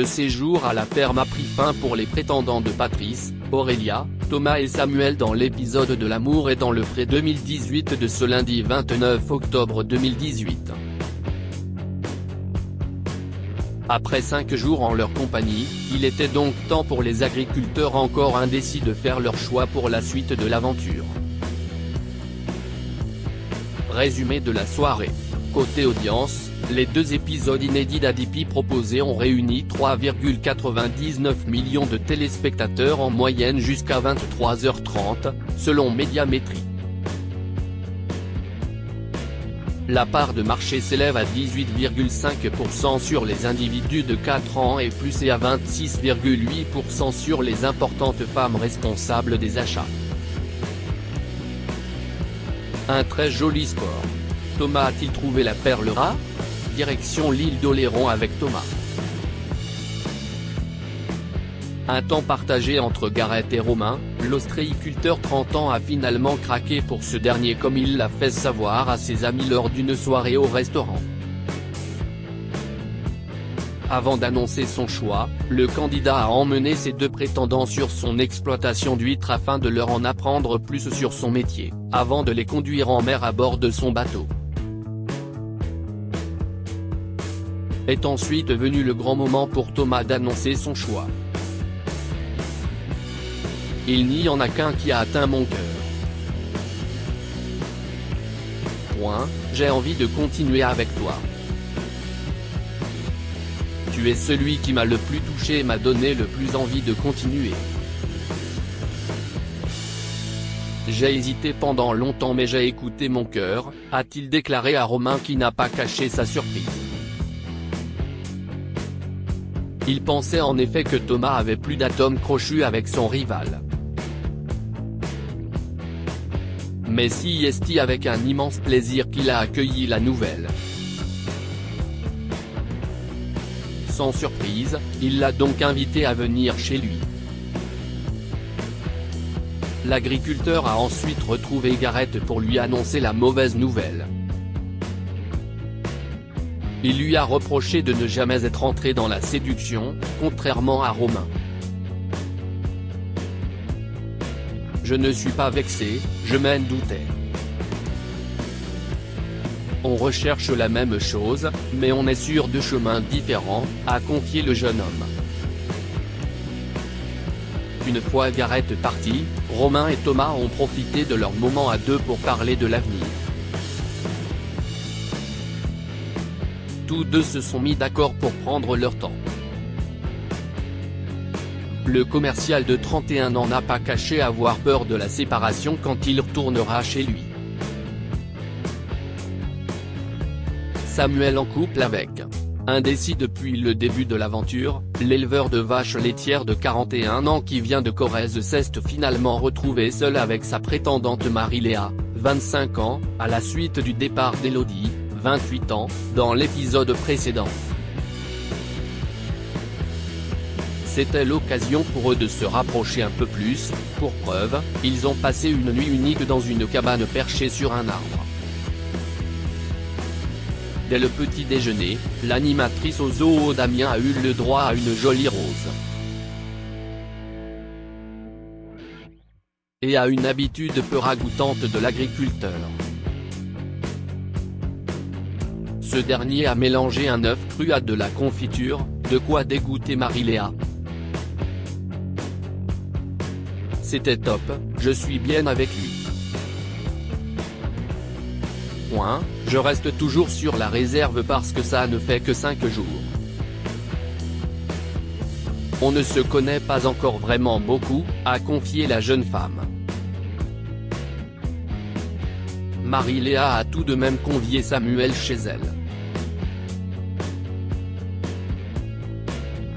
Le séjour à la ferme a pris fin pour les prétendants de Patrice, Aurélia, Thomas et Samuel dans l'épisode de l'amour et dans le frais 2018 de ce lundi 29 octobre 2018. Après 5 jours en leur compagnie, il était donc temps pour les agriculteurs encore indécis de faire leur choix pour la suite de l'aventure. Résumé de la soirée. Côté audience, les 2 épisodes inédits d'Adipi proposés ont réuni 3,99 millions de téléspectateurs en moyenne jusqu'à 23h30, selon Médiamétrie. La part de marché s'élève à 18,5% sur les individus de 4 ans et plus et à 26,8% sur les importantes femmes responsables des achats. Un très joli score. Thomas a-t-il trouvé la perle rare? Direction l'île d'Oléron avec Thomas. Un temps partagé entre Gareth et Romain, l'ostréiculteur 30 ans a finalement craqué pour ce dernier comme il l'a fait savoir à ses amis lors d'une soirée au restaurant. Avant d'annoncer son choix, le candidat a emmené ses 2 prétendants sur son exploitation d'huîtres afin de leur en apprendre plus sur son métier, avant de les conduire en mer à bord de son bateau. Est ensuite venu le grand moment pour Thomas d'annoncer son choix. Il n'y en a qu'un qui a atteint mon cœur. J'ai envie de continuer avec toi. Tu es celui qui m'a le plus touché et m'a donné le plus envie de continuer. J'ai hésité pendant longtemps mais j'ai écouté mon cœur, a-t-il déclaré à Romain qui n'a pas caché sa surprise. Il pensait en effet que Thomas avait plus d'atomes crochus avec son rival. Mais si est avec un immense plaisir qu'il a accueilli la nouvelle. Sans surprise, il l'a donc invité à venir chez lui. L'agriculteur a ensuite retrouvé Gareth pour lui annoncer la mauvaise nouvelle. Il lui a reproché de ne jamais être entré dans la séduction, contrairement à Romain. Je ne suis pas vexé, je m'en doutais. On recherche la même chose, mais on est sur 2 chemins différents, a confié le jeune homme. Une fois Gareth parti, Romain et Thomas ont profité de leur moment à 2 pour parler de l'avenir. Tous 2 se sont mis d'accord pour prendre leur temps. Le commercial de 31 ans n'a pas caché avoir peur de la séparation quand il retournera chez lui. Samuel en couple avec. Indécis depuis le début de l'aventure, l'éleveur de vaches laitières de 41 ans qui vient de Corrèze s'est finalement retrouvé seul avec sa prétendante Marie-Léa, 25 ans, à la suite du départ d'Élodie, 28 ans, dans l'épisode précédent. C'était l'occasion pour eux de se rapprocher un peu plus, pour preuve, ils ont passé une nuit unique dans une cabane perchée sur un arbre. Dès le petit déjeuner, l'animatrice au zoo d'Amiens a eu le droit à une jolie rose. Et à une habitude peu ragoûtante de l'agriculteur. Ce dernier a mélangé un œuf cru à de la confiture, de quoi dégoûter Marie-Léa. C'était top, je suis bien avec lui. Je reste toujours sur la réserve parce que ça ne fait que 5 jours. On ne se connaît pas encore vraiment beaucoup, a confié la jeune femme. Marie-Léa a tout de même convié Samuel chez elle.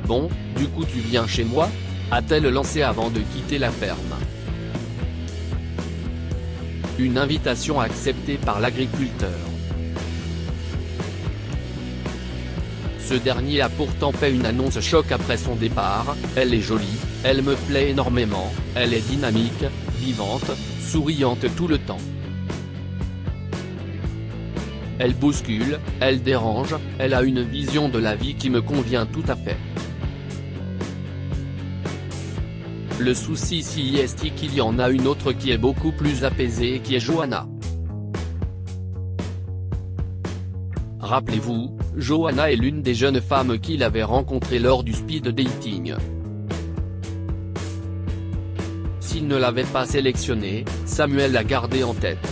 Bon, du coup tu viens chez moi ? A-t-elle lancé avant de quitter la ferme. Une invitation acceptée par l'agriculteur. Ce dernier a pourtant fait une annonce choc après son départ, elle est jolie, elle me plaît énormément, elle est dynamique, vivante, souriante tout le temps. Elle bouscule, elle dérange, elle a une vision de la vie qui me convient tout à fait. Le souci si est qu'il y en a une autre qui est beaucoup plus apaisée et qui est Johanna. Rappelez-vous, Johanna est l'une des jeunes femmes qu'il avait rencontrées lors du speed dating. S'il ne l'avait pas sélectionnée, Samuel l'a gardée en tête.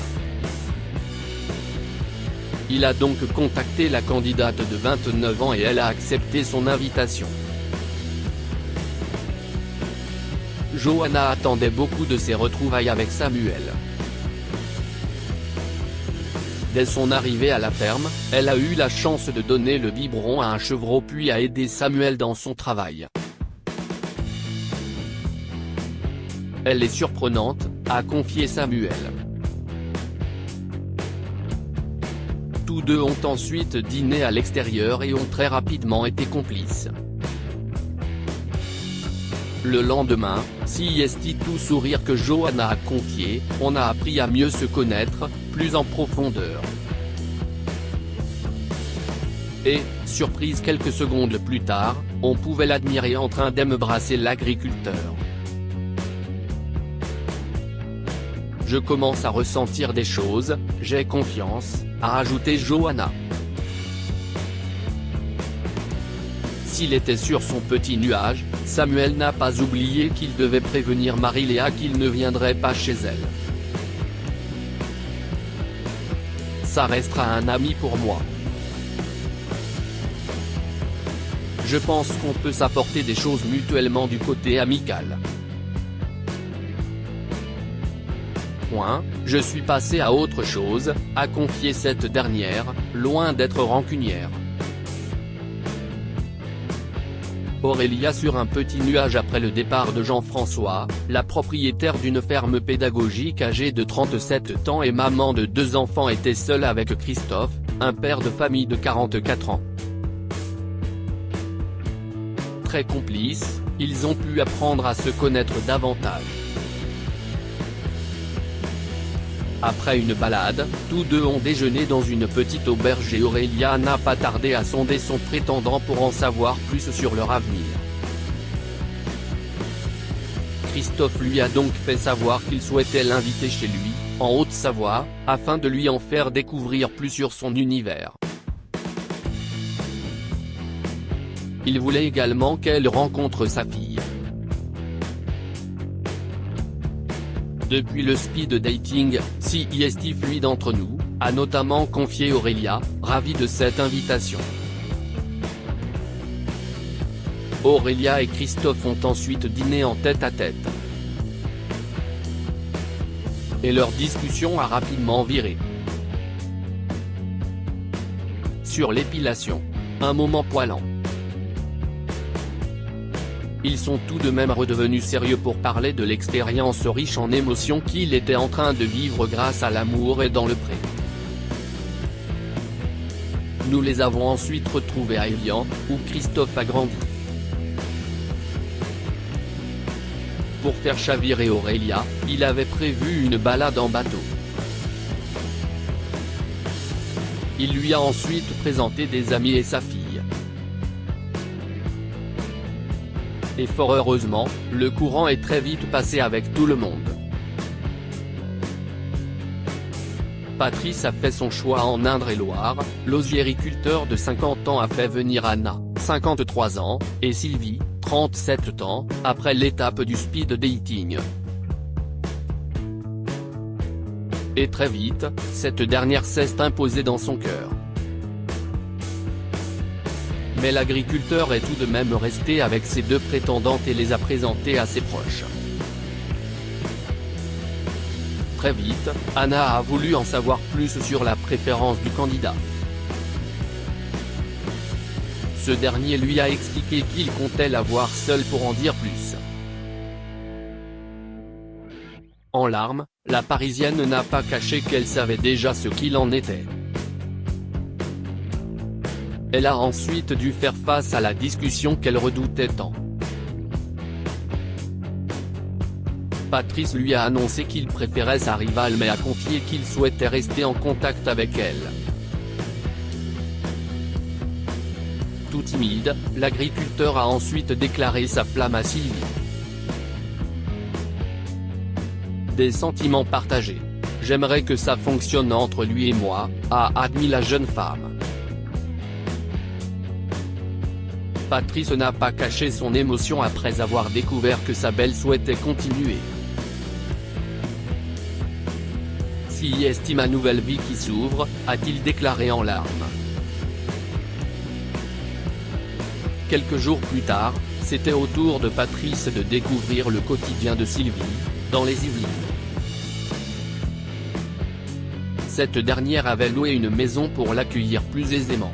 Il a donc contacté la candidate de 29 ans et elle a accepté son invitation. Johanna attendait beaucoup de ses retrouvailles avec Samuel. Dès son arrivée à la ferme, elle a eu la chance de donner le biberon à un chevreau puis a aidé Samuel dans son travail. Elle est surprenante, a confié Samuel. Tous deux ont ensuite dîné à l'extérieur et ont très rapidement été complices. Le lendemain, si est tout sourire que Johanna a confié, on a appris à mieux se connaître, plus en profondeur. Et, surprise quelques secondes plus tard, on pouvait l'admirer en train d'embrasser l'agriculteur. Je commence à ressentir des choses, j'ai confiance, a ajouté Johanna. S'il était sur son petit nuage, Samuel n'a pas oublié qu'il devait prévenir Marie-Léa qu'il ne viendrait pas chez elle. Ça restera un ami pour moi. Je pense qu'on peut s'apporter des choses mutuellement du côté amical. Je suis passé à autre chose, a confié cette dernière, loin d'être rancunière. Aurélia sur un petit nuage après le départ de Jean-François, la propriétaire d'une ferme pédagogique âgée de 37 ans et maman de 2 enfants était seule avec Christophe, un père de famille de 44 ans. Très complices, ils ont pu apprendre à se connaître davantage. Après une balade, tous deux ont déjeuné dans une petite auberge et Aurélia n'a pas tardé à sonder son prétendant pour en savoir plus sur leur avenir. Christophe lui a donc fait savoir qu'il souhaitait l'inviter chez lui, en Haute-Savoie, afin de lui en faire découvrir plus sur son univers. Il voulait également qu'elle rencontre sa fille. Depuis le speed dating, si est fluide entre nous, a notamment confié Aurélia, ravie de cette invitation. Aurélia et Christophe ont ensuite dîné en tête-à-tête. Et leur discussion a rapidement viré sur l'épilation. Un moment poilant. Ils sont tout de même redevenus sérieux pour parler de l'expérience riche en émotions qu'il était en train de vivre grâce à l'amour et dans le pré. Nous les avons ensuite retrouvés à Évian, où Christophe a grandi. Pour faire chavirer Aurélia, il avait prévu une balade en bateau. Il lui a ensuite présenté des amis et sa fille. Et fort heureusement, le courant est très vite passé avec tout le monde. Patrice a fait son choix en Indre-et-Loire, l'osiériculteur de 50 ans a fait venir Anna, 53 ans, et Sylvie, 37 ans, après l'étape du speed dating. Et très vite, cette dernière s'est imposée dans son cœur. Mais l'agriculteur est tout de même resté avec ses 2 prétendantes et les a présentées à ses proches. Très vite, Anna a voulu en savoir plus sur la préférence du candidat. Ce dernier lui a expliqué qu'il comptait la voir seule pour en dire plus. En larmes, la Parisienne n'a pas caché qu'elle savait déjà ce qu'il en était. Elle a ensuite dû faire face à la discussion qu'elle redoutait tant. Patrice lui a annoncé qu'il préférait sa rivale mais a confié qu'il souhaitait rester en contact avec elle. Tout timide, l'agriculteur a ensuite déclaré sa flamme à Sylvie. des sentiments partagés. J'aimerais que ça fonctionne entre lui et moi, a admis la jeune femme. Patrice n'a pas caché son émotion après avoir découvert que sa belle souhaitait continuer. Si est ma nouvelle vie qui s'ouvre, a-t-il déclaré en larmes. Quelques jours plus tard, c'était au tour de Patrice de découvrir le quotidien de Sylvie, dans les Yvelines. Cette dernière avait loué une maison pour l'accueillir plus aisément.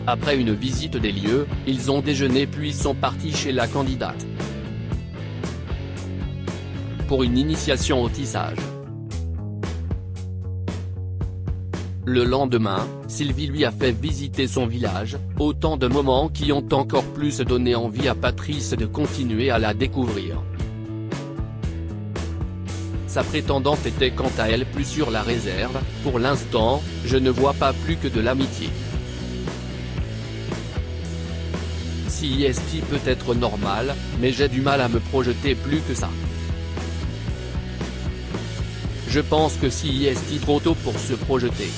Après une visite des lieux, ils ont déjeuné puis sont partis chez la candidate pour une initiation au tissage. Le lendemain, Sylvie lui a fait visiter son village, autant de moments qui ont encore plus donné envie à Patrice de continuer à la découvrir. Sa prétendante était quant à elle plus sur la réserve. Pour l'instant, je ne vois pas plus que de l'amitié. Si est peut être normal, mais j'ai du mal à me projeter plus que ça. Je pense que si est trop tôt pour se projeter.